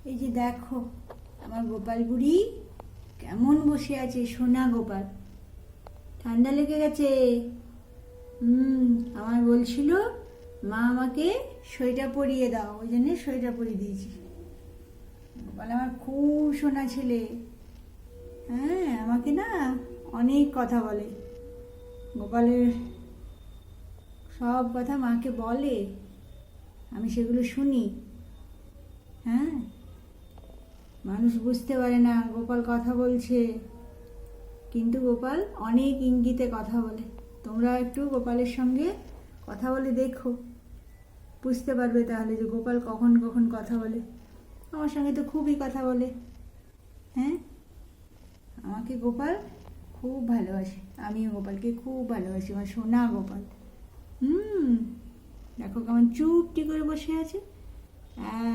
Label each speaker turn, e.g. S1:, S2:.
S1: এই যে দেখো আমার গোপাল বুড়ি কেমন বসে আছে, সোনা গোপাল। ঠান্ডা লেগে গেছে। আমার বলছিল মা আমাকে সোয়েটার পরিয়ে দাও, ওই জন্য সোয়েটার পরিয়ে দিয়েছি। গোপাল আমার খুব সোনা ছেলে। হ্যাঁ, আমাকে না অনেক কথা বলে। গোপালের সব কথা মাকে বলে, আমি সেগুলো শুনি। হ্যাঁ, মানুষ বুঝতে পারে না গোপাল কথা বলছে, কিন্তু গোপাল অনেক ইঙ্গিতে কথা বলে। তোমরা একটু গোপালের সঙ্গে কথা বলে দেখো, বুঝতে পারবে তাহলে যে গোপাল কখন কখন কথা বলে। আমার সঙ্গে তো খুবই কথা বলে। হ্যাঁ, আমাকে গোপাল খুব ভালোবাসে, আমিও গোপালকে খুব ভালোবাসি। আমার সোনা গোপাল। দেখো কেমন চুপটি করে বসে আছে।